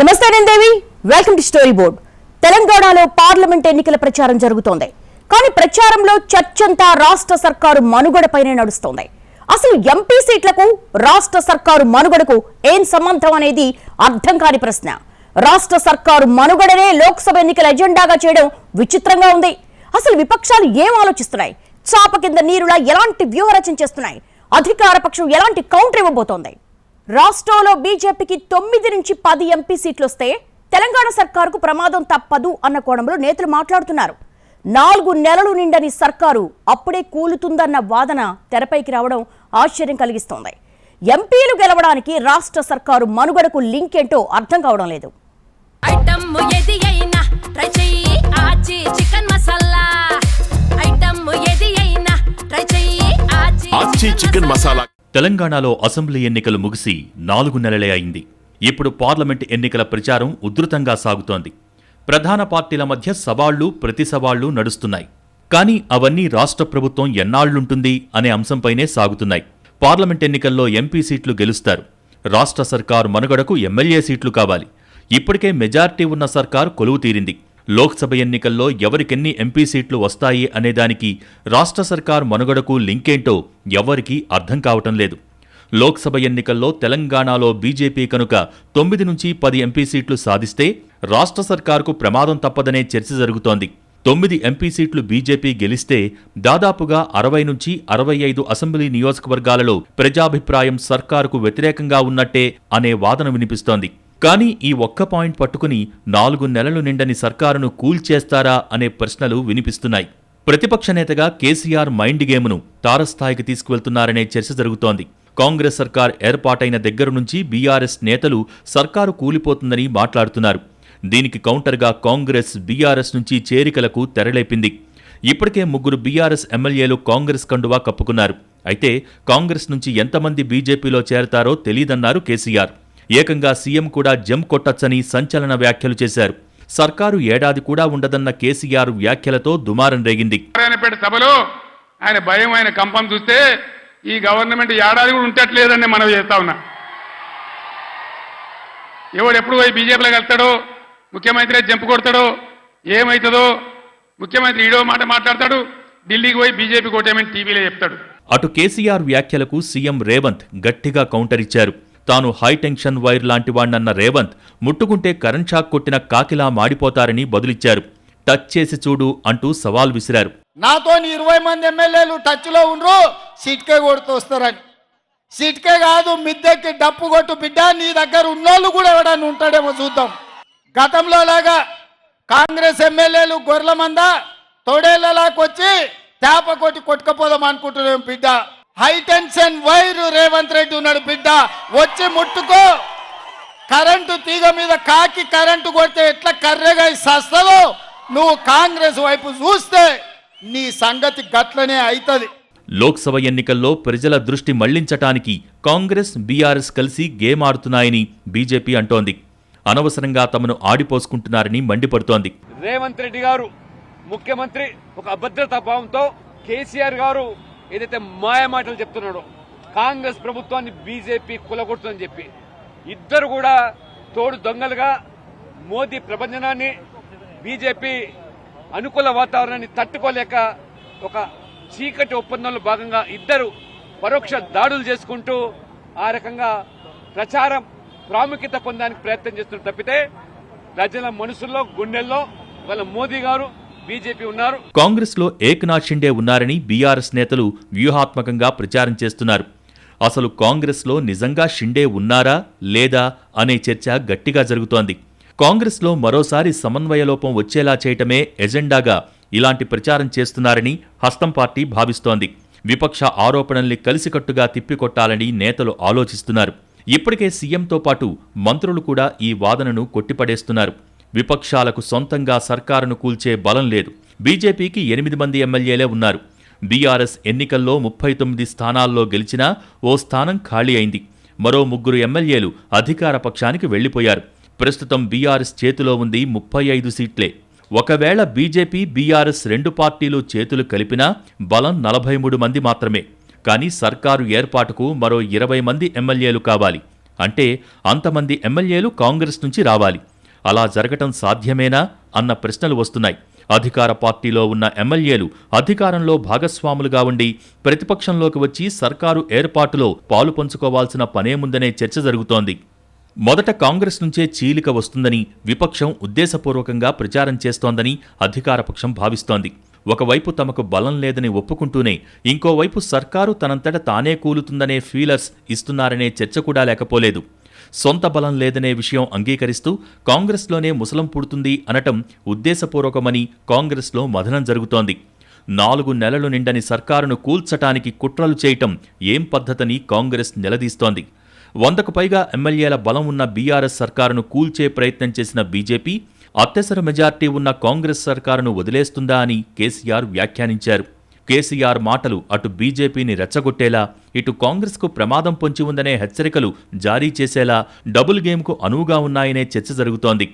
నమస్తే దేవి, welcome to story board. తెలంగాణలో parliament ఎన్నికల ప్రచారం జరుగుతోంది. కానీ ప్రచారంలో చర్చంతా రాష్ట్ర సర్కారు మనుగడపైనే నడుస్తోంది. అసలు ఎంపీ సీట్లకు రాష్ట్ర సర్కారు మనుగడకు ఏం సంబంధం అనేది అర్థం కాని ప్రశ్న. రాష్ట్ర సర్కారు మనుగడనే లోక్సభ ఎన్నికల ఎజెండాగా చేయడం విచిత్రంగా ఉంది. అసలు విపక్షాలు ఏం ఆలోచిస్తున్నాయి? చాప కింద నీరులా ఎలాంటి వ్యూహరచన చేస్తున్నాయి? అధికార పక్షం ఎలాంటి కౌంటర్ ఇవ్వబోతోంది? రాష్ట్రంలో బీజేపీకి 9 నుంచి 10 ఎంపీ సీట్లు వస్తే తెలంగాణ సర్కారుకు ప్రమాదం తప్పదు అన్న కోణంలో నేతలు మాట్లాడుతున్నారు. 4 నెలలు నిండని సర్కారు అప్పుడే కూలుతుందన్న వాదన తెరపైకి రావడం ఆశ్చర్యం కలిగిస్తోంది. ఎంపీలు గెలవడానికి రాష్ట్ర సర్కారు మనుగడకు లింక్ ఏంటో అర్థం కావడం లేదు. తెలంగాణలో అసెంబ్లీ ఎన్నికలు ముగిసి 4 నెలలే అయింది. ఇప్పుడు పార్లమెంట్ ఎన్నికల ప్రచారం ఉధృతంగా సాగుతోంది. ప్రధాన పార్టీల మధ్య సవాళ్లు ప్రతి సవాళ్లు నడుస్తున్నాయి. కానీ అవన్నీ రాష్ట్ర ప్రభుత్వం ఎన్నాళ్లుంటుంది అనే అంశంపైనే సాగుతున్నాయి. పార్లమెంట్ ఎన్నికల్లో ఎంపీ సీట్లు గెలుస్తారు. రాష్ట్ర సర్కారు మనుగడకు ఎమ్మెల్యే సీట్లు కావాలి. ఇప్పటికే మెజార్టీ ఉన్న సర్కారు కొలువు తీరింది. లోక్సభ ఎన్నికల్లో ఎవరికెన్ని ఎంపీ సీట్లు వస్తాయి అనేదానికి రాష్ట్ర సర్కారు మనుగడకు లింకేంటో ఎవ్వరికీ అర్థం కావటం లేదు. లోక్సభ ఎన్నికల్లో తెలంగాణలో బీజేపీ కనుక 9 నుంచి 10 ఎంపీ సీట్లు సాధిస్తే రాష్ట్ర సర్కారుకు ప్రమాదం తప్పదనే చర్చ జరుగుతోంది. 9 ఎంపీ సీట్లు బీజేపీ గెలిస్తే దాదాపుగా 60 నుంచి 65 అసెంబ్లీ నియోజకవర్గాలలో ప్రజాభిప్రాయం సర్కారుకు వ్యతిరేకంగా ఉన్నట్టే అనే వాదన వినిపిస్తోంది. కానీ ఈ ఒక్క పాయింట్ పట్టుకుని 4 నెలలు నిండని సర్కారును కూల్చేస్తారా అనే ప్రశ్నలు వినిపిస్తున్నాయి. ప్రతిపక్ష నేతగా కేసీఆర్ మైండ్ గేమ్ను తారస్థాయికి తీసుకువెళ్తున్నారనే చర్చ జరుగుతోంది. కాంగ్రెస్ సర్కార్ ఏర్పాటైన దగ్గర నుంచి బీఆర్ఎస్ నేతలు సర్కారు కూలిపోతుందని మాట్లాడుతున్నారు. దీనికి కౌంటర్గా కాంగ్రెస్ బీఆర్ఎస్ నుంచి చేరికలకు తెరలేపింది. ఇప్పటికే 3 బీఆర్ఎస్ ఎమ్మెల్యేలు కాంగ్రెస్ కండువా కప్పుకున్నారు. అయితే కాంగ్రెస్ నుంచి ఎంతమంది బీజేపీలో చేరతారో తెలీదన్నారు కేసీఆర్. ఏకంగా సీఎం కూడా జం కొట్టచ్చని సంచలన వ్యాఖ్యలు చేశారు. సర్కారు ఏడాది కూడా ఉండదన్న కేసీఆర్ వ్యాఖ్యలతో దుమారం రేగింది. సభలో ఆయన భయం, ఆయన కంపం చూస్తే ఈ గవర్నమెంట్ ఏడాది కూడా ఉంటట్లేదని మనం చేస్తా ఉన్నా. ఎవడు ఎప్పుడు పోయి బీజేపీలోకి వెళ్తాడో, ముఖ్యమంత్రి జంపు కొడతాడో, ఏమవుతుందో, ముఖ్యమంత్రి ఈడో మాట మాట్లాడతాడు, ఢిల్లీకి పోయి బీజేపీ కోటేమని టీవీలో చెప్తాడు. అటు కేసీఆర్ వ్యాఖ్యలకు సీఎం రేవంత్ గట్టిగా కౌంటర్ ఇచ్చారు. తాను హైటెన్షన్ వైర్ లాంటి వాణ్ణన్న రేవంత్ ముట్టుకుంటే కరెంట్ షాక్ కొట్టిన కాకిలా మాడిపోతారని బదులిచ్చారు. టచ్ చేసి చూడు అంటూ సవాల్ విసిరారు. నాతో 20 మంది ఎమ్మెల్యేలు టచ్ లో ఉండ్రు, సిట్కే కొడుతూ వస్తారని. సిట్కే కాదు, మిద్దెక్కి డప్పు కొట్టు బిడ్డ, నీ దగ్గర ఉన్నోళ్ళు కూడా ఎవడన్నా ఉంటాడేమో చూద్దాం. గతంలో లాగా కాంగ్రెస్ ఎమ్మెల్యేలు గొర్రెల మంద తోడేళ్లలాకొచ్చి తేప కొట్టి కొట్టుకపోదాం అనుకుంటున్నాం బిడ్డ. హైటెన్షన్ వైరు రేవంత్ రెడ్డి ఉన్నాడు బిడ్డ, వచ్చి ముట్టుకో. కరెంటు తీగ మీద కాకి కరెంటు కొడితే ఎట్లా కర్రెగా సస్తదో, నువ్వు కాంగ్రెస్ వైపు చూస్తే నీ సంగతి గట్లనే అవుతుంది. లోక్సభ ఎన్నికల్లో ప్రజల దృష్టి మళ్లించటానికి కాంగ్రెస్ బీఆర్ఎస్ కలిసి గేమ్ ఆడుతున్నాయని బీజేపీ అంటోంది. అనవసరంగా తమను ఆడిపోసుకుంటున్నారని మండిపడుతోంది. రేవంత్ రెడ్డి గారు ముఖ్యమంత్రి ఒక అభద్రతా భావంతో, కేసీఆర్ గారు ఏదైతే మాయమాటలు చెప్తున్నాడో కాంగ్రెస్ ప్రభుత్వాన్ని బీజేపీ కులగొడుతుందని చెప్పి, ఇద్దరు కూడా తోడు దొంగలుగా మోదీ ప్రభంజనాన్ని, బీజేపీ అనుకూల వాతావరణాన్ని తట్టుకోలేక ఒక చీకటి ఒప్పందంలో భాగంగా ఇద్దరు పరోక్ష దాడులు చేసుకుంటూ ఆ రకంగా ప్రచారం ప్రాముఖ్యత పొందడానికి ప్రయత్నం చేస్తున్న తప్పితే ప్రజల మనసుల్లో గుండెల్లో వాళ్ళ మోదీ గారు బీజేపీ ఉన్నారు. కాంగ్రెస్ లో ఏక్నాథ్ షిండే ఉన్నారని బీఆర్ఎస్ నేతలు వ్యూహాత్మకంగా ప్రచారం చేస్తున్నారు. అసలు కాంగ్రెస్ లో నిజంగా షిండే ఉన్నారా లేదా అనే చర్చ గట్టిగా జరుగుతోంది. కాంగ్రెస్ లో మరోసారి సమన్వయ లోపం వచ్చేలా చేయటమే ఎజెండాగా ఇలాంటి ప్రచారం చేస్తున్నారని హస్తం పార్టీ భావిస్తోంది. విపక్ష ఆరోపణల్ని కలిసికట్టుగా తిప్పికొట్టాలని నేతలు ఆలోచిస్తున్నారు. ఇప్పటికే సీఎంతో పాటు మంత్రులు కూడా ఈ వాదనను కొట్టిపడేస్తున్నారు. విపక్షాలకు సొంతంగా సర్కారును కూల్చే బలం లేదు. బీజేపీకి 8 మంది ఎమ్మెల్యేలే ఉన్నారు. బీఆర్ఎస్ ఎన్నికల్లో 39 స్థానాల్లో గెలిచినా ఓ స్థానం ఖాళీ అయింది. మరో 3 ఎమ్మెల్యేలు అధికార పక్షానికి వెళ్లిపోయారు. ప్రస్తుతం బీఆర్ఎస్ చేతిలో ఉంది 35 సీట్లే. ఒకవేళ బీజేపీ బీఆర్ఎస్ 2 పార్టీలు చేతులు కలిపినా బలం 43 మంది మాత్రమే. కానీ సర్కారు ఏర్పాటుకు మరో 20 మంది ఎమ్మెల్యేలు కావాలి. అంటే అంతమంది ఎమ్మెల్యేలు కాంగ్రెస్ నుంచి రావాలి. అలా జరగటం సాధ్యమేనా అన్న ప్రశ్నలు వస్తున్నాయి. అధికార పార్టీలో ఉన్న ఎమ్మెల్యేలు అధికారంలో భాగస్వాములుగా ఉండి ప్రతిపక్షంలోకి వచ్చి సర్కారు ఏర్పాటులో పాలు పంచుకోవాల్సిన పనేముందనే చర్చ జరుగుతోంది. మొదట కాంగ్రెస్ నుంచే చీలిక వస్తుందని విపక్షం ఉద్దేశపూర్వకంగా ప్రచారం చేస్తోందని అధికారపక్షం భావిస్తోంది. ఒకవైపు తమకు బలం లేదని ఒప్పుకుంటూనే ఇంకోవైపు సర్కారు తనంతట తానే కూలుతుందనే ఫీలర్స్ ఇస్తున్నారనే చర్చ కూడా లేకపోలేదు. సొంత బలం లేదనే విషయం అంగీకరిస్తూ కాంగ్రెస్లోనే ముసలం పుడుతుంది అనటం ఉద్దేశపూర్వకమని కాంగ్రెస్లో మథనం జరుగుతోంది. 4 నెలలు నిండని సర్కారును కూల్చటానికి కుట్రలు చేయటం ఏం పద్ధతని కాంగ్రెస్ నిలదీస్తోంది. 100కు పైగా ఎమ్మెల్యేల బలం ఉన్న బీఆర్ఎస్ సర్కారును కూల్చే ప్రయత్నం చేసిన బీజేపీ అత్యవసర మెజార్టీ ఉన్న కాంగ్రెస్ సర్కారును వదిలేస్తుందా అని కేసీఆర్ వ్యాఖ్యానించారు. కేసీఆర్ మాటలు అటు బీజేపీని రెచ్చగొట్టేలా, ఇటు కాంగ్రెస్కు ప్రమాదం పొంచి ఉందనే హెచ్చరికలు జారీ చేసేలా డబుల్ గేమ్కు అనువుగా ఉన్నాయనే చర్చ జరుగుతోంది.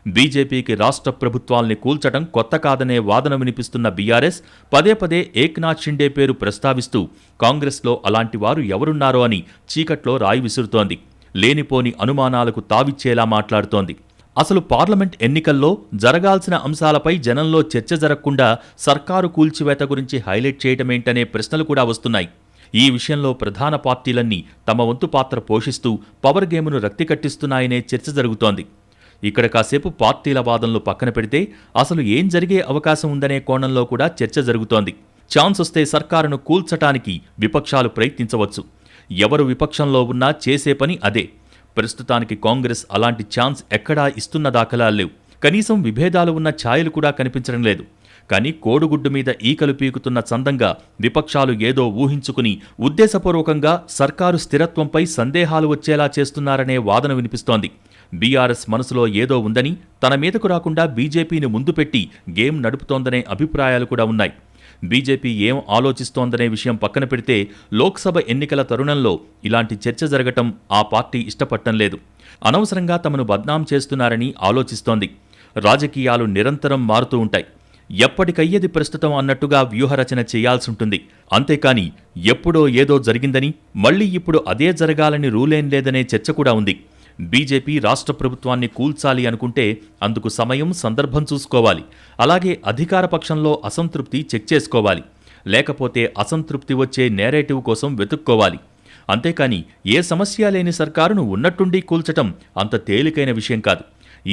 బీజేపీకి రాష్ట్ర ప్రభుత్వాల్ని కూల్చటం కొత్త కాదనే వాదన వినిపిస్తున్న బీఆర్ఎస్ పదే పదే ఏక్నాథ్ షిండే పేరు ప్రస్తావిస్తూ కాంగ్రెస్లో అలాంటి వారు ఎవరున్నారో అని చీకట్లో రాయి విసురుతోంది. లేనిపోని అనుమానాలకు తావిచ్చేలా మాట్లాడుతోంది. అసలు పార్లమెంట్ ఎన్నికల్లో జరగాల్సిన అంశాలపై జనంలో చర్చ జరగకుండా సర్కారు కూల్చివేత గురించి హైలైట్ చేయటమేంటనే ప్రశ్నలు కూడా వస్తున్నాయి. ఈ విషయంలో ప్రధాన పార్టీలన్నీ తమ వంతు పాత్ర పోషిస్తూ పవర్ గేమ్ను రక్తికట్టిస్తున్నాయనే చర్చ జరుగుతోంది. ఇక్కడ కాసేపు పార్టీల వాదనలు పక్కన పెడితే అసలు ఏం జరిగే అవకాశం ఉందనే కోణంలో కూడా చర్చ జరుగుతోంది. ఛాన్స్ వస్తే సర్కారును కూల్చటానికి విపక్షాలు ప్రయత్నించవచ్చు. ఎవరు విపక్షంలో ఉన్నా చేసే పని అదే. ప్రస్తుతానికి కాంగ్రెస్ అలాంటి ఛాన్స్ ఎక్కడా ఇస్తున్న దాఖలాలు లేవు. కనీసం విభేదాలు ఉన్న ఛాయలు కూడా కనిపించడం లేదు. కానీ కోడుగుడ్డు మీద ఈకలు పీకుతున్న చందంగా విపక్షాలు ఏదో ఊహించుకుని ఉద్దేశపూర్వకంగా సర్కారు స్థిరత్వంపై సందేహాలు వచ్చేలా చేస్తున్నారనే వాదన వినిపిస్తోంది. బీఆర్ఎస్ మనసులో ఏదో ఉందని, తన మీదకు రాకుండా బీజేపీని ముందు పెట్టి గేమ్ నడుపుతోందనే అభిప్రాయాలు కూడా ఉన్నాయి. బీజేపీ ఏం ఆలోచిస్తోందనే విషయం పక్కన పెడితే లోక్సభ ఎన్నికల తరుణంలో ఇలాంటి చర్చ జరగటం ఆ పార్టీ ఇష్టపడటం లేదు. అనవసరంగా తమను బద్నాం చేస్తున్నారని ఆలోచిస్తోంది. రాజకీయాలు నిరంతరం మారుతూ ఉంటాయి. ఎప్పటికయ్యేది ప్రస్తుతం అన్నట్టుగా వ్యూహరచన చేయాల్సుంటుంది. అంతేకాని ఎప్పుడో ఏదో జరిగిందని మళ్లీ ఇప్పుడు అదే జరగాలని రూలేం లేదనే చర్చ కూడా ఉంది. బీజేపీ రాష్ట్ర ప్రభుత్వాన్ని కూల్చాలి అనుకుంటే అందుకు సమయం, సందర్భం చూసుకోవాలి. అలాగే అధికార పక్షంలో అసంతృప్తి చెక్ చేసుకోవాలి. లేకపోతే అసంతృప్తి వచ్చే నేరేటివ్ కోసం వెతుక్కోవాలి. అంతేకాని ఏ సమస్య లేని సర్కారును ఉన్నట్టుండి కూల్చటం అంత తేలికైన విషయం కాదు.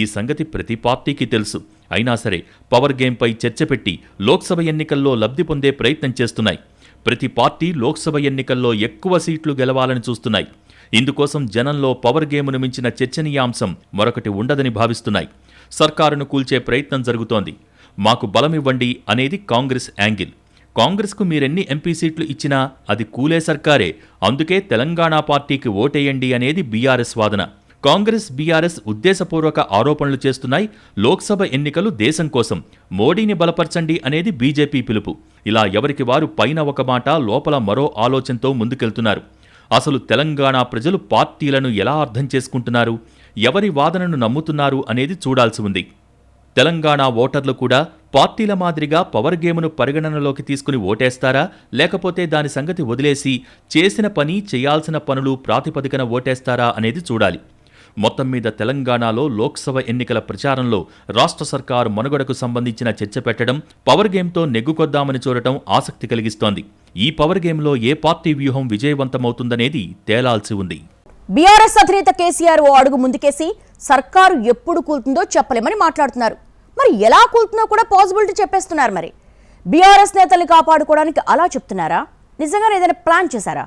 ఈ సంగతి ప్రతి పార్టీకి తెలుసు. అయినా సరే పవర్ గేమ్పై చర్చ పెట్టి లోక్సభ ఎన్నికల్లో లబ్ధి పొందే ప్రయత్నం చేస్తున్నాయి. ప్రతి పార్టీ లోక్సభ ఎన్నికల్లో ఎక్కువ సీట్లు గెలవాలని చూస్తున్నాయి. ఇందుకోసం జనంలో పవర్ గేమ్ను మించిన చర్చనీయాంశం మరొకటి ఉండదని భావిస్తున్నాయి. సర్కారును కూల్చే ప్రయత్నం జరుగుతోంది. మాకు బలమివ్వండి అనేది కాంగ్రెస్ యాంగిల్. కాంగ్రెస్కు మీరెన్ని ఎంపీ సీట్లు ఇచ్చినా అది కూలే సర్కారే, అందుకే తెలంగాణ పార్టీకి ఓటేయండి అనేది బీఆర్ఎస్ వాదన. కాంగ్రెస్, బీఆర్ఎస్ ఉద్దేశపూర్వక ఆరోపణలు చేస్తున్నాయి. లోక్సభ ఎన్నికలు దేశం కోసం, మోడీని బలపరచండి అనేది బీజేపీ పిలుపు. ఇలా ఎవరికి వారు పైన ఒక మాట, లోపల మరో ఆలోచనతో ముందుకెళ్తున్నారు. అసలు తెలంగాణ ప్రజలు పార్టీలను ఎలా అర్థం చేసుకుంటున్నారు, ఎవరి వాదనను నమ్ముతున్నారు అనేది చూడాల్సి ఉంది. తెలంగాణ ఓటర్లు కూడా పార్టీల మాదిరిగా పవర్ గేమ్ను పరిగణనలోకి తీసుకుని ఓటేస్తారా, లేకపోతే దాని సంగతి వదిలేసి చేసిన పని, చేయాల్సిన పనులు ప్రాతిపదికన ఓటేస్తారా అనేది చూడాలి. మొత్తం మీద తెలంగాణలో లోక్సభ ఎన్నికల ప్రచారంలో రాష్ట్ర సర్కారు మనుగడకు సంబంధించిన చర్చ పెట్టడం, పవర్ గేమ్తో నెగ్గుకొద్దామని చూడటం ఆసక్తి కలిగిస్తోంది. ఈ పవర్ గేమ్లో ఏ పార్టీ వ్యూహం విజయవంతమవుతుందనేది తేలాల్సి ఉంది. బీఆర్ఎస్ అధినేత కేసీఆర్ ఓ అడుగు ముందుకేసి సర్కారు ఎప్పుడు కూలుతుందో చెప్పలేమని మాట్లాడుతున్నారు. మరి ఎలా కూలుతుందో కూడా పాసిబిలిటీ చెప్పేస్తున్నారు. మరి బీఆర్ఎస్ నేతల్ని కాపాడుకోవడానికి అలా చెప్తున్నారా, నిజంగానే ఏదైనా ప్లాన్ చేశారా?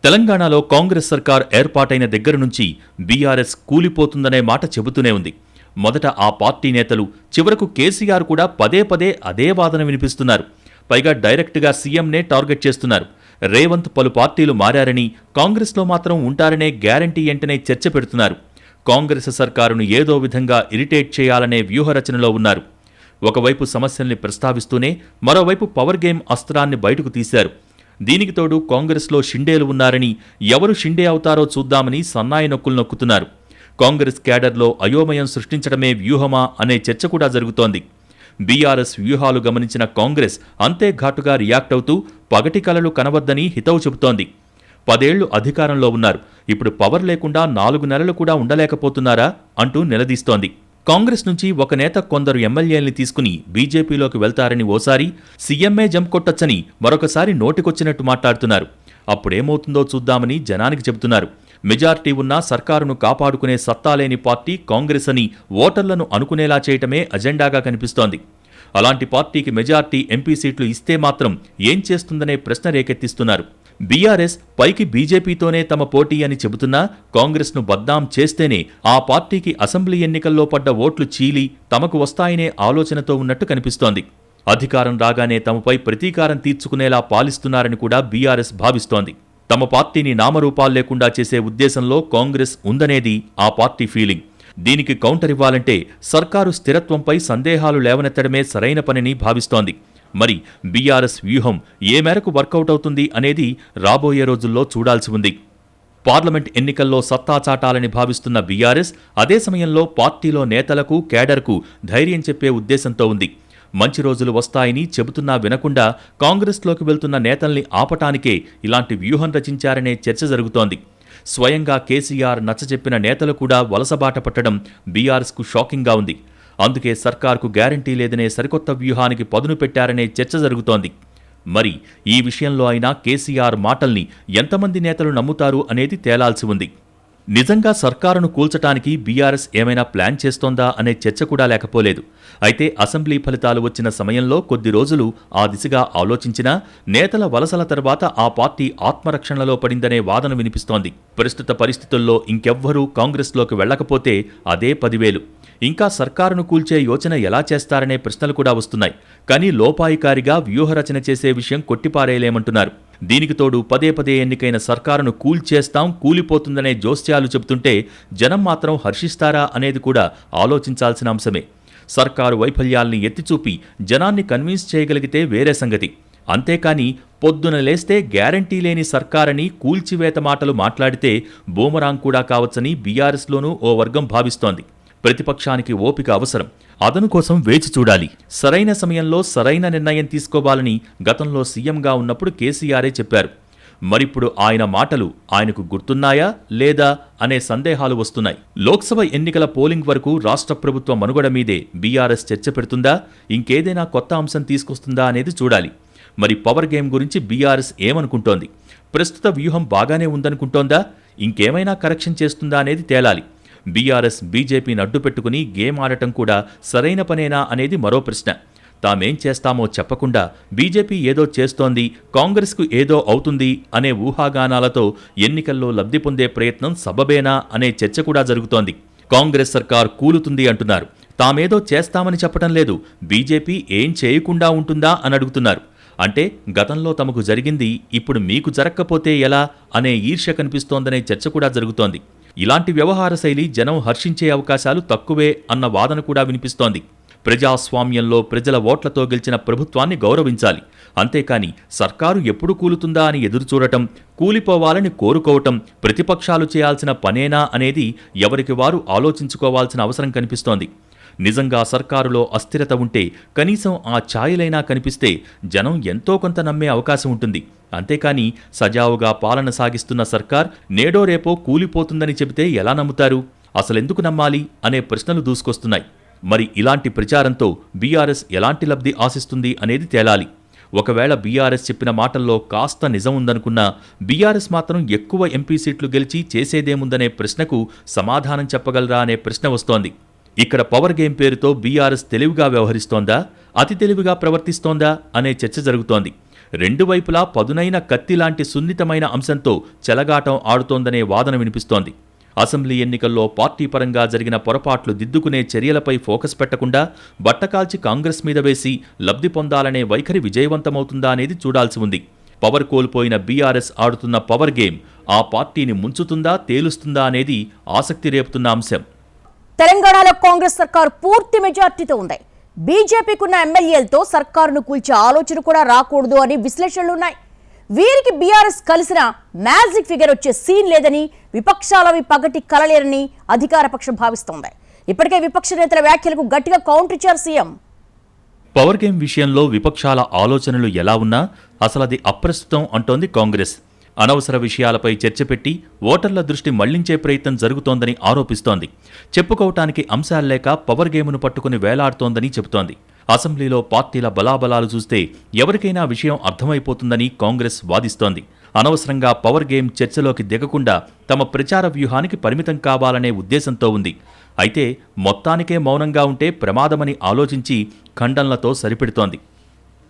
తెలంగాణలో కాంగ్రెస్ సర్కార్ ఏర్పాటైన దగ్గర నుంచి బీఆర్ఎస్ కూలిపోతుందనే మాట చెబుతూనే ఉంది. మొదట ఆ పార్టీ నేతలు, చివరకు కేసీఆర్ కూడా పదే పదే అదే వాదన వినిపిస్తున్నారు. పైగా డైరెక్ట్గా సీఎంనే టార్గెట్ చేస్తున్నారు. రేవంత్ పలు పార్టీలు మారారని, కాంగ్రెస్లో మాత్రం ఉంటారనే గ్యారంటీ ఏంటనే చర్చ పెడుతున్నారు. కాంగ్రెస్ సర్కారును ఏదో విధంగా ఇరిటేట్ చేయాలనే వ్యూహరచనలో ఉన్నారు. ఒకవైపు సమస్యల్ని ప్రస్తావిస్తూనే మరోవైపు పవర్ గేమ్ అస్త్రాన్ని బయటకు తీశారు. దీనికి తోడు కాంగ్రెస్లో షిండేలు ఉన్నారని, ఎవరు షిండే అవుతారో చూద్దామని సన్నాయి నొక్కులు నొక్కుతున్నారు. కాంగ్రెస్ క్యాడర్లో అయోమయం సృష్టించడమే వ్యూహమా అనే చర్చ కూడా జరుగుతోంది. బీఆర్ఎస్ వ్యూహాలు గమనించిన కాంగ్రెస్ అంతే ఘాటుగా రియాక్ట్ అవుతూ పగటి కలలు కనవద్దని హితవు చెబుతోంది. 10 ఏళ్లు అధికారంలో ఉన్నారు. ఇప్పుడు పవర్ లేకుండా 4 నెలలు కూడా ఉండలేకపోతున్నారా అంటూ నిలదీస్తోంది. కాంగ్రెస్ నుంచి ఒక నేత కొందరు ఎమ్మెల్యేల్ని తీసుకుని బీజేపీలోకి వెళ్తారని ఓసారి, సీఎంఏ జంప్ కొట్టొచ్చని మరొకసారి నోటికొచ్చినట్టు మాట్లాడుతున్నారు. అప్పుడేమవుతుందో చూద్దామని జనానికి చెబుతున్నారు. మెజార్టీ ఉన్న సర్కారును కాపాడుకునే సత్తాలేని పార్టీ కాంగ్రెస్ అని ఓటర్లను అనుకునేలా చేయటమే అజెండాగా కనిపిస్తోంది. అలాంటి పార్టీకి మెజార్టీ ఎంపీ సీట్లు ఇస్తే మాత్రం ఏం చేస్తుందనే ప్రశ్న రేకెత్తిస్తున్నారు. బీఆర్ఎస్ పైకి బీజేపీతోనే తమ పోటీ అని చెబుతున్నా కాంగ్రెస్ను బద్నాం చేస్తేనే ఆ పార్టీకి అసెంబ్లీ ఎన్నికల్లో పడ్డ ఓట్లు చీలి తమకు వస్తాయనే ఆలోచనతో ఉన్నట్టు కనిపిస్తోంది. అధికారం రాగానే తమపై ప్రతీకారం తీర్చుకునేలా పాలిస్తున్నారని కూడా బీఆర్ఎస్ భావిస్తోంది. తమ పార్టీని నామరూపాలు లేకుండా చేసే ఉద్దేశంలో కాంగ్రెస్ ఉందనేది ఆ పార్టీ ఫీలింగ్. దీనికి కౌంటర్ ఇవ్వాలంటే సర్కారు స్థిరత్వంపై సందేహాలు లేవనెత్తడమే సరైన పనిని భావిస్తోంది. మరి బీఆర్ఎస్ వ్యూహం ఏ మేరకు వర్కౌట్ అవుతుంది అనేది రాబోయే రోజుల్లో చూడాల్సి ఉంది. పార్లమెంట్ ఎన్నికల్లో సత్తా చాటాలని భావిస్తున్న బీఆర్ఎస్ అదే సమయంలో పార్టీలో నేతలకు, కేడర్కు ధైర్యం చెప్పే ఉద్దేశంతో ఉంది. మంచి రోజులు వస్తాయని చెబుతున్నా వినకుండా కాంగ్రెస్లోకి వెళ్తున్న నేతల్ని ఆపటానికే ఇలాంటి వ్యూహం రచించారనే చర్చ జరుగుతోంది. స్వయంగా కేసీఆర్ నచ్చజెప్పిన నేతలు కూడా వలసబాట పట్టడం బీఆర్ఎస్కు షాకింగ్గా ఉంది. అందుకే సర్కార్కు గ్యారంటీ లేదనే సరికొత్త వ్యూహానికి పదును పెట్టారనే చర్చ జరుగుతోంది. మరి ఈ విషయంలో అయినా కేసీఆర్ మాటల్ని ఎంతమంది నేతలు నమ్ముతారు అనేది తేలాల్సి ఉంది. నిజంగా సర్కారును కూల్చటానికి బీఆర్ఎస్ ఏమైనా ప్లాన్ చేస్తోందా అనే చర్చ కూడా లేకపోలేదు. అయితే అసెంబ్లీ ఫలితాలు వచ్చిన సమయంలో కొద్ది రోజులు ఆ దిశగా ఆలోచించినా నేతల వలసల తర్వాత ఆ పార్టీ ఆత్మరక్షణలో పడిందనే వాదన వినిపిస్తోంది. ప్రస్తుత పరిస్థితుల్లో ఇంకెవ్వరూ కాంగ్రెస్లోకి వెళ్లకపోతే అదే 10,000. ఇంకా సర్కారును కూల్చే యోచన ఎలా చేస్తారనే ప్రశ్నలు కూడా వస్తున్నాయి. కానీ లోపాయికారిగా వ్యూహరచన చేసే విషయం కొట్టిపారేయలేమంటున్నారు. దీనికి తోడు పదే పదే ఎన్నికైన సర్కారును కూల్చేస్తాం, కూలిపోతుందనే జోస్యాలు చెబుతుంటే జనం మాత్రం హర్షిస్తారా అనేది కూడా ఆలోచించాల్సిన అంశమే. సర్కారు వైఫల్యాల్ని ఎత్తిచూపి జనాన్ని కన్విన్స్ చేయగలిగితే వేరే సంగతి. అంతేకాని పొద్దున లేస్తే గ్యారంటీ లేని సర్కారని కూల్చివేత మాటలు మాట్లాడితే బూమరాంగ్ కూడా కావచ్చని బీఆర్ఎస్లోనూ ఓ వర్గం భావిస్తోంది. ప్రతిపక్షానికి ఓపిక అవసరం. అదను కోసం వేచి చూడాలి. సరైన సమయంలో సరైన నిర్ణయం తీసుకోవాలని గతంలో సీఎంగా ఉన్నప్పుడు కేసీఆరే చెప్పారు. మరిప్పుడు ఆయన మాటలు ఆయనకు గుర్తున్నాయా లేదా అనే సందేహాలు వస్తున్నాయి. లోక్సభ ఎన్నికల పోలింగ్ వరకు రాష్ట్ర ప్రభుత్వ మనుగడ మీదే బీఆర్ఎస్ చర్చ పెడుతుందా, ఇంకేదైనా కొత్త అంశం తీసుకొస్తుందా అనేది చూడాలి. మరి పవర్ గేమ్ గురించి బీఆర్ఎస్ ఏమనుకుంటోంది? ప్రస్తుత వ్యూహం బాగానే ఉందనుకుంటోందా, ఇంకేమైనా కరెక్షన్ చేస్తుందా అనేది తేలాలి. బీఆర్ఎస్ బీజేపీని అడ్డుపెట్టుకుని గేమ్ ఆడటం కూడా సరైన పనేనా అనేది మరో ప్రశ్న. తామేం చేస్తామో చెప్పకుండా బీజేపీ ఏదో చేస్తోంది, కాంగ్రెస్కు ఏదో అవుతుంది అనే ఊహాగానాలతో ఎన్నికల్లో లబ్ధి పొందే ప్రయత్నం సబబేనా అనే చర్చ కూడా జరుగుతోంది. కాంగ్రెస్ సర్కార్ కూలుతుంది అంటున్నారు. తామేదో చేస్తామని చెప్పటం లేదు. బీజేపీ ఏం చేయకుండా ఉంటుందా అని అడుగుతున్నారు. అంటే గతంలో తమకు జరిగింది ఇప్పుడు మీకు జరక్కపోతే ఎలా అనే ఈర్ష్య కనిపిస్తోందనే చర్చ కూడా జరుగుతోంది. ఇలాంటి వ్యవహార శైలి జనం హర్షించే అవకాశాలు తక్కువే అన్న వాదన కూడా వినిపిస్తోంది. ప్రజాస్వామ్యంలో ప్రజల ఓట్లతో గెలిచిన ప్రభుత్వాన్ని గౌరవించాలి. అంతేకాని సర్కారు ఎప్పుడు కూలుతుందా అని ఎదురుచూడటం, కూలిపోవాలని కోరుకోవటం ప్రతిపక్షాలు చేయాల్సిన పనేనా అనేది ఎవరికి వారు ఆలోచించుకోవాల్సిన అవసరం కనిపిస్తోంది. నిజంగా సర్కారులో అస్థిరత ఉంటే కనీసం ఆ ఛాయలైనా కనిపిస్తే జనం ఎంతో కొంత నమ్మే అవకాశం ఉంటుంది. అంతేకాని సజావుగా పాలన సాగిస్తున్న సర్కార్ నేడో రేపో కూలిపోతుందని చెబితే ఎలా నమ్ముతారు? అసలెందుకు నమ్మాలి అనే ప్రశ్నలు దూసుకొస్తున్నాయి. మరి ఇలాంటి ప్రచారంతో బీఆర్ఎస్ ఎలాంటి లబ్ధి ఆశిస్తుంది అనేది తేలాలి. ఒకవేళ బీఆర్ఎస్ చెప్పిన మాటల్లో కాస్త నిజం ఉందనుకున్నా బీఆర్ఎస్ మాత్రం ఎక్కువ ఎంపీ సీట్లు గెలిచి చేసేదేముందనే ప్రశ్నకు సమాధానం చెప్పగలరా అనే ప్రశ్న వస్తోంది. ఇక్కడ పవర్ గేమ్ పేరుతో బీఆర్ఎస్ తెలివిగా వ్యవహరిస్తోందా, అతి తెలివిగా ప్రవర్తిస్తోందా అనే చర్చ జరుగుతోంది. రెండు వైపులా పదునైన కత్తి లాంటి సున్నితమైన అంశంతో చెలగాటం ఆడుతోందనే వాదన వినిపిస్తోంది. అసెంబ్లీ ఎన్నికల్లో పార్టీ పరంగా జరిగిన పొరపాట్లు దిద్దుకునే చర్యలపై ఫోకస్ పెట్టకుండా బట్టకాల్చి కాంగ్రెస్ మీద వేసి లబ్ధి పొందాలనే వైఖరి విజయవంతమవుతుందా అనేది చూడాల్సి ఉంది. పవర్ కోల్పోయిన బీఆర్ఎస్ ఆడుతున్న పవర్ గేమ్ ఆ పార్టీని ముంచుతుందా, తేలుస్తుందా అనేది ఆసక్తి రేపుతున్న అంశం. తెలంగాణలో కాంగ్రెస్ సర్కారు పూర్తి మెజార్టీతో ఉంది. బీజేపీకున్న ఎమ్మెల్యేలతో సర్కారును కూల్చే ఆలోచన కూడా రాకూడదు అని విశ్లేషణలున్నాయి. వీరికి బీఆర్ఎస్ కలిసిన మ్యాజిక్ ఫిగర్ వచ్చే సీన్ లేదని, విపక్షాలవి పగటి కలలేరని అధికార పక్షం భావిస్తోంది. ఇప్పటికే విపక్ష నేతల వ్యాఖ్యలకు గట్టిగా కౌంటర్ ఇచ్చారు సీఎం. పవర్ గేమ్ విషయంలో విపక్షాల ఆలోచనలు ఎలా ఉన్నా అసలది అప్రస్తుతం అంటోంది కాంగ్రెస్. అనవసర విషయాలపై చర్చ పెట్టి ఓటర్ల దృష్టి మళ్లించే ప్రయత్నం జరుగుతోందని ఆరోపిస్తోంది. చెప్పుకోవటానికి అంశాలు లేక పవర్ గేమును పట్టుకుని వేలాడుతోందని చెబుతోంది. అసెంబ్లీలో పార్టీల బలాబలాలు చూస్తే ఎవరికైనా విషయం అర్థమైపోతుందని కాంగ్రెస్ వాదిస్తోంది. అనవసరంగా పవర్ గేమ్ చర్చలోకి దిగకుండా తమ ప్రచార వ్యూహానికి పరిమితం కావాలనే ఉద్దేశంతో ఉంది. అయితే మొత్తానికే మౌనంగా ఉంటే ప్రమాదమని ఆలోచించి ఖండనలతో సరిపెడుతోంది.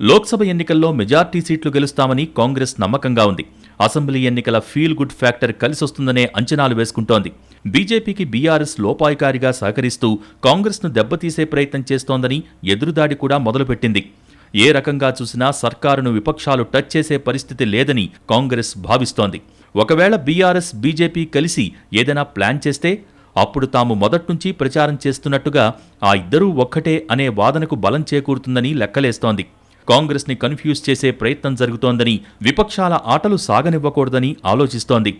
లోక్సభ ఎన్నికల్లో మెజార్టీ సీట్లు గెలుస్తామని కాంగ్రెస్ నమ్మకంగా ఉంది. అసెంబ్లీ ఎన్నికల ఫీల్ గుడ్ ఫ్యాక్టర్ కలిసొస్తుందనే అంచనాలు వేసుకుంటోంది. బీజేపీకి బీఆర్ఎస్ లోపాయికారిగా సహకరిస్తూ కాంగ్రెస్ను దెబ్బతీసే ప్రయత్నం చేస్తోందని ఎదురుదాడి కూడా మొదలుపెట్టింది. ఏ రకంగా చూసినా సర్కారును విపక్షాలు టచ్ చేసే పరిస్థితి లేదని కాంగ్రెస్ భావిస్తోంది. ఒకవేళ బీఆర్ఎస్ బీజేపీ కలిసి ఏదైనా ప్లాన్ చేస్తే అప్పుడు తాము మొదట్నుంచి ప్రచారం చేస్తున్నట్టుగా ఆ ఇద్దరూ ఒక్కటే అనే వాదనకు బలం చేకూరుతుందని లెక్కలేస్తోంది. కాంగ్రెస్ని కన్ఫ్యూజ్ చేసే ప్రయత్నం జరుగుతోందని, విపక్షాల ఆటలు సాగనివ్వకూడదని ఆలోచిస్తోంది.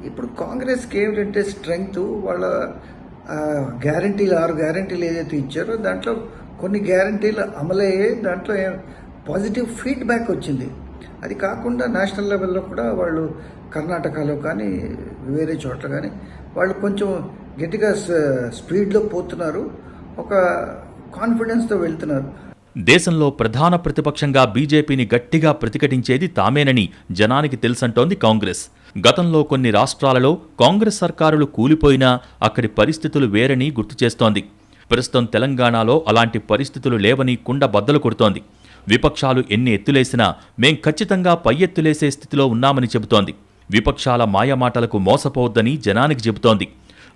ఇప్పుడు కాంగ్రెస్కి ఏమిటంటే స్ట్రెంగ్త్ వాళ్ళ గ్యారంటీలు 6 గ్యారంటీలు ఏదైతే ఇచ్చారో దాంట్లో కొన్ని గ్యారంటీలు అమలయ్యే దాంట్లో పాజిటివ్ ఫీడ్బ్యాక్ వచ్చింది. అది కాకుండా నేషనల్ లెవెల్లో కూడా వాళ్ళు కర్ణాటకలో కానీ వేరే చోట్ల కానీ వాళ్ళు కొంచెం గట్టిగా స్పీడ్లో పోతున్నారు, ఒక కాన్ఫిడెన్స్తో వెళ్తున్నారు. దేశంలో ప్రధాన ప్రతిపక్షంగా బీజేపీని గట్టిగా ప్రతిఘటించేది తామేనని జనానికి తెలుసంటోంది కాంగ్రెస్. గతంలో కొన్ని రాష్ట్రాలలో కాంగ్రెస్ సర్కారులు కూలిపోయినా అక్కడి పరిస్థితులు వేరని గుర్తు చేస్తోంది. ప్రస్తుతం తెలంగాణలో అలాంటి పరిస్థితులు లేవని కుండ బద్దలు కొడుతోంది. విపక్షాలు ఎన్ని ఎత్తులేసినా మేం ఖచ్చితంగా పై ఎత్తులేసే స్థితిలో ఉన్నామని చెబుతోంది. విపక్షాల మాయమాటలకు మోసపోవద్దని జనానికి చెబుతోంది.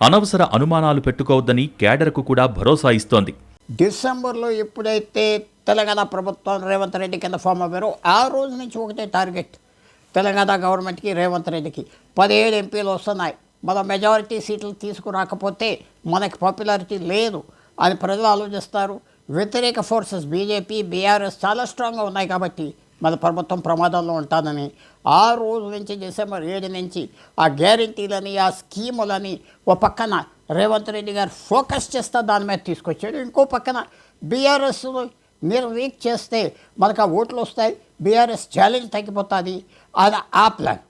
అనవసర అనుమానాలు పెట్టుకోవద్దని కేడర్కు కూడా భరోసా ఇస్తోంది. డిసెంబర్లో ఎప్పుడైతే తెలంగాణ ప్రభుత్వం రేవంత్ రెడ్డి కింద ఫామ్ అవ్వారో ఆ రోజు నుంచి ఒకటే టార్గెట్ తెలంగాణ గవర్నమెంట్కి, రేవంత్ రెడ్డికి 17 ఎంపీలు వస్తున్నాయి. మన మెజారిటీ సీట్లు తీసుకురాకపోతే మనకి పాపులారిటీ లేదు అని ప్రజలు ఆలోచిస్తారు. వ్యతిరేక ఫోర్సెస్ బీజేపీ, బీఆర్ఎస్ చాలా స్ట్రాంగ్గా ఉన్నాయి కాబట్టి మన ప్రభుత్వం ప్రమాదంలో ఉంటుందని ఆ రోజు నుంచి డిసెంబర్ 7 నుంచి ఆ గ్యారంటీలని, ఆ స్కీములని ఓ పక్కన రేవంత్ రెడ్డి గారు ఫోకస్ చేస్తా దాని మీద తీసుకొచ్చాడు. ఇంకో పక్కన బీఆర్ఎస్ మీరు వీక్ చేస్తే మనకు ఆ ఓట్లు వస్తాయి, బీఆర్ఎస్ ఛాలెంజ్ తగ్గిపోతుంది, అది ఆ ప్లాన్.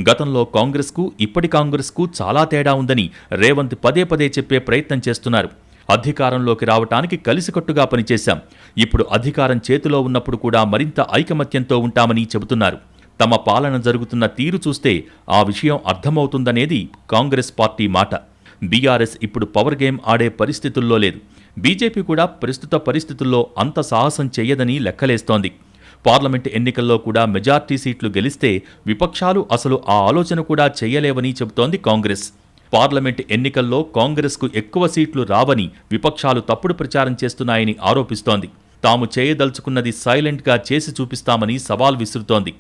గతంలో కాంగ్రెస్కు ఇప్పటి కాంగ్రెస్కు చాలా తేడా ఉందని రేవంత్ పదే పదే చెప్పే ప్రయత్నం చేస్తున్నారు. అధికారంలోకి రావటానికి కలిసికట్టుగా పనిచేశాం, ఇప్పుడు అధికారం చేతిలో ఉన్నప్పుడు కూడా మరింత ఐకమత్యంతో ఉంటామని చెబుతున్నారు. తమ పాలన జరుగుతున్న తీరు చూస్తే ఆ విషయం అర్థమవుతుందనేది కాంగ్రెస్ పార్టీ మాట. బీఆర్ఎస్ ఇప్పుడు పవర్ గేమ్ ఆడే పరిస్థితుల్లో లేదు. బీజేపీ కూడా ప్రస్తుత పరిస్థితుల్లో అంత సాహసం చెయ్యదని లెక్కలేస్తోంది. పార్లమెంటు ఎన్నికల్లో కూడా మెజార్టీ సీట్లు గెలిస్తే విపక్షాలు అసలు ఆ ఆలోచన కూడా చెయ్యలేవని చెబుతోంది కాంగ్రెస్. పార్లమెంటు ఎన్నికల్లో కాంగ్రెస్కు ఎక్కువ సీట్లు రావని విపక్షాలు తప్పుడు ప్రచారం చేస్తున్నాయని ఆరోపిస్తోంది. తాము చేయదలుచుకున్నది సైలెంట్గా చేసి చూపిస్తామని సవాల్ విసురుతోంది.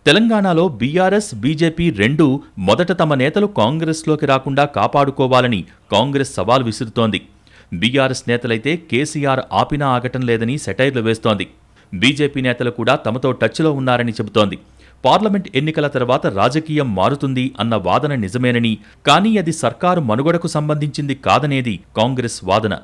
తెలంగాణలో బీఆర్ఎస్, బీజేపీ రెండూ మొదట తమ నేతలు కాంగ్రెస్లోకి రాకుండా కాపాడుకోవాలని కాంగ్రెస్ సవాల్ విసురుతోంది. బీఆర్ఎస్ నేతలైతే కేసీఆర్ ఆపినా ఆగటం లేదని సెటైర్లు వేస్తోంది. బీజేపీ నేతలు కూడా తమతో టచ్లో ఉన్నారని చెబుతోంది. పార్లమెంట్ ఎన్నికల తర్వాత రాజకీయం మారుతుంది అన్న వాదన నిజమేనని, కానీ అది సర్కారు మనుగడకు సంబంధించింది కాదనేది కాంగ్రెస్ వాదన.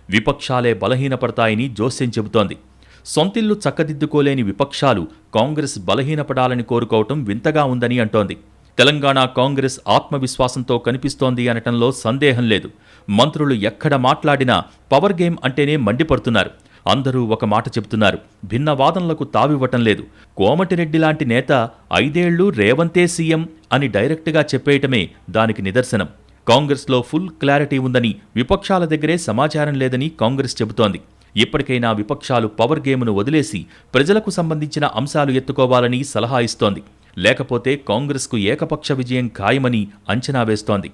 విపక్షాలే బలహీనపడతాయని జోస్యం చెబుతోంది. సొంతిల్లు చక్కదిద్దుకోలేని విపక్షాలు కాంగ్రెస్ బలహీనపడాలని కోరుకోవటం వింతగా ఉందని అంటోంది. తెలంగాణ కాంగ్రెస్ ఆత్మవిశ్వాసంతో కనిపిస్తోంది అనటంలో సందేహం లేదు. మంత్రులు ఎక్కడ మాట్లాడినా పవర్ గేమ్ అంటేనే మండిపడుతున్నారు. అందరూ ఒక మాట చెబుతున్నారు, భిన్న వాదనలకు తావివ్వటం లేదు. కోమటిరెడ్డి లాంటి నేత 5 ఏళ్లు రేవంతే సీఎం అని డైరెక్ట్గా చెప్పేయటమే దానికి నిదర్శనం. కాంగ్రెస్లో ఫుల్ క్లారిటీ ఉందని, విపక్షాల దగ్గరే సమాచారం లేదని కాంగ్రెస్ చెబుతోంది. ఇప్పటికైనా విపక్షాలు పవర్ గేమ్ను వదిలేసి ప్రజలకు సంబంధించిన అంశాలు ఎత్తుకోవాలని సలహా ఇస్తోంది. లేకపోతే కాంగ్రెస్కు ఏకపక్ష విజయం ఖాయమని అంచనా వేస్తోంది.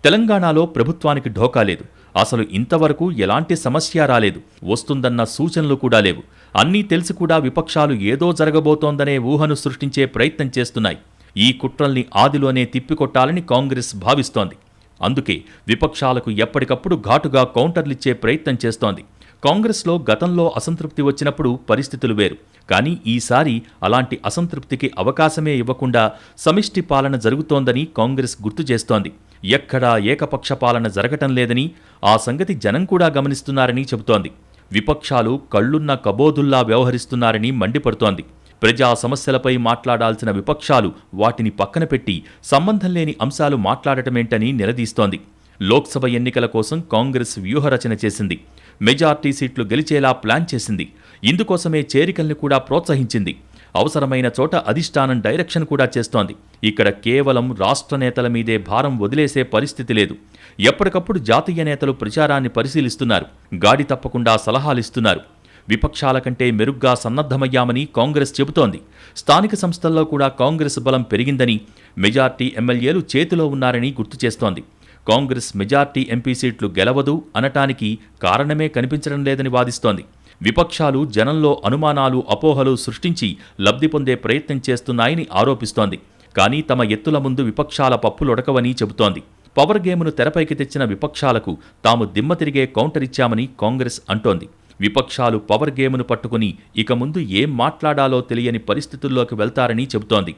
తెలంగాణలో ప్రభుత్వానికి ఢోకా లేదు. అసలు ఇంతవరకు ఎలాంటి సమస్య రాలేదు. వస్తుందన్న సూచనలు కూడా లేవు. అన్నీ తెలిసి కూడా విపక్షాలు ఏదో జరగబోతోందనే ఊహను సృష్టించే ప్రయత్నం చేస్తున్నాయి. ఈ కుట్రల్ని ఆదిలోనే తిప్పికొట్టాలని కాంగ్రెస్ భావిస్తోంది. అందుకే విపక్షాలకు ఎప్పటికప్పుడు ఘాటుగా కౌంటర్లిచ్చే ప్రయత్నం చేస్తోంది. కాంగ్రెస్లో గతంలో అసంతృప్తి వచ్చినప్పుడు పరిస్థితులు వేరు. కానీ ఈసారి అలాంటి అసంతృప్తికి అవకాశమే ఇవ్వకుండా సమిష్టి పాలన జరుగుతోందని కాంగ్రెస్ గుర్తు చేస్తోంది. ఎక్కడా ఏకపక్ష పాలన జరగటం లేదని, ఆ సంగతి జనం కూడా గమనిస్తున్నారని చెబుతోంది. విపక్షాలు కళ్లున్న కబోదుల్లా వ్యవహరిస్తున్నారని మండిపడుతోంది. ప్రజా సమస్యలపై మాట్లాడాల్సిన విపక్షాలు వాటిని పక్కన పెట్టి సంబంధం లేని అంశాలు మాట్లాడటమేంటని నిలదీస్తోంది. లోక్సభ ఎన్నికల కోసం కాంగ్రెస్ వ్యూహరచన చేసింది. మెజార్టీ సీట్లు గెలిచేలా ప్లాన్ చేసింది. ఇందుకోసమే చేరికల్ని కూడా ప్రోత్సహించింది. అవసరమైన చోట అధిష్టానం డైరెక్షన్ కూడా చేస్తోంది. ఇక్కడ కేవలం రాష్ట్ర నేతల మీదే భారం వదిలేసే పరిస్థితి లేదు. ఎప్పటికప్పుడు జాతీయ నేతలు ప్రచారాన్ని పరిశీలిస్తున్నారు. గాడి తప్పకుండా సలహాలిస్తున్నారు. విపక్షాల కంటే మెరుగ్గా సన్నద్ధమయ్యామని కాంగ్రెస్ చెబుతోంది. స్థానిక సంస్థల్లో కూడా కాంగ్రెస్ బలం పెరిగిందని, మెజార్టీ ఎమ్మెల్యేలు చేతిలో ఉన్నారని గుర్తు చేస్తోంది. కాంగ్రెస్ మెజార్టీ ఎంపీ సీట్లు గెలవదు అనటానికి కారణమే కనిపించడం లేదని వాదిస్తోంది. విపక్షాలు జనంలో అనుమానాలు, అపోహలు సృష్టించి లబ్ధి పొందే ప్రయత్నం చేస్తున్నాయని ఆరోపిస్తోంది. కానీ తమ ఎత్తుల ముందు విపక్షాల పప్పులొడకవని చెబుతోంది. పవర్ గేమ్ను తెరపైకి తెచ్చిన విపక్షాలకు తాము దిమ్మ తిరిగే కౌంటర్ ఇచ్చామని కాంగ్రెస్ అంటోంది. విపక్షాలు పవర్ గేమ్ను పట్టుకుని ఇక ముందు ఏం మాట్లాడాలో తెలియని పరిస్థితుల్లోకి వెళ్తారని చెబుతోంది.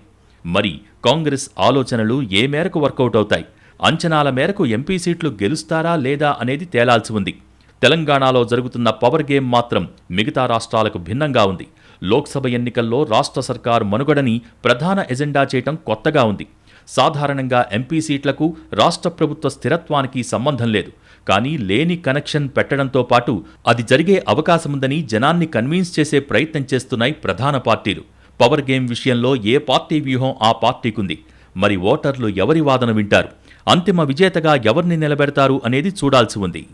మరి కాంగ్రెస్ ఆలోచనలు ఏ మేరకు వర్కౌట్ అవుతాయి? అంచనాల మేరకు ఎంపీ సీట్లు గెలుస్తారా లేదా అనేది తేలాల్సి ఉంది. తెలంగాణలో జరుగుతున్న పవర్ గేమ్ మాత్రం మిగతా రాష్ట్రాలకు భిన్నంగా ఉంది. లోక్సభ ఎన్నికల్లో రాష్ట్ర సర్కారు మనుగడని ప్రధాన ఎజెండా చేయటం కొత్తగా ఉంది. సాధారణంగా ఎంపీ సీట్లకు రాష్ట్ర ప్రభుత్వ స్థిరత్వానికి సంబంధం లేదు. కానీ లేని కనెక్షన్ పెట్టడంతో పాటు అది జరిగే అవకాశముందని జనాన్ని కన్విన్స్ చేసే ప్రయత్నం చేస్తున్నాయి ప్రధాన పార్టీలు. పవర్ గేమ్ విషయంలో ఏ పార్టీ వ్యూహం ఆ పార్టీకుంది. మరి ఓటర్లు ఎవరి వాదన వింటారు? అంతిమ విజేతగా ఎవరిని నిలబెడతారు అనేది చూడాల్సి ఉంది.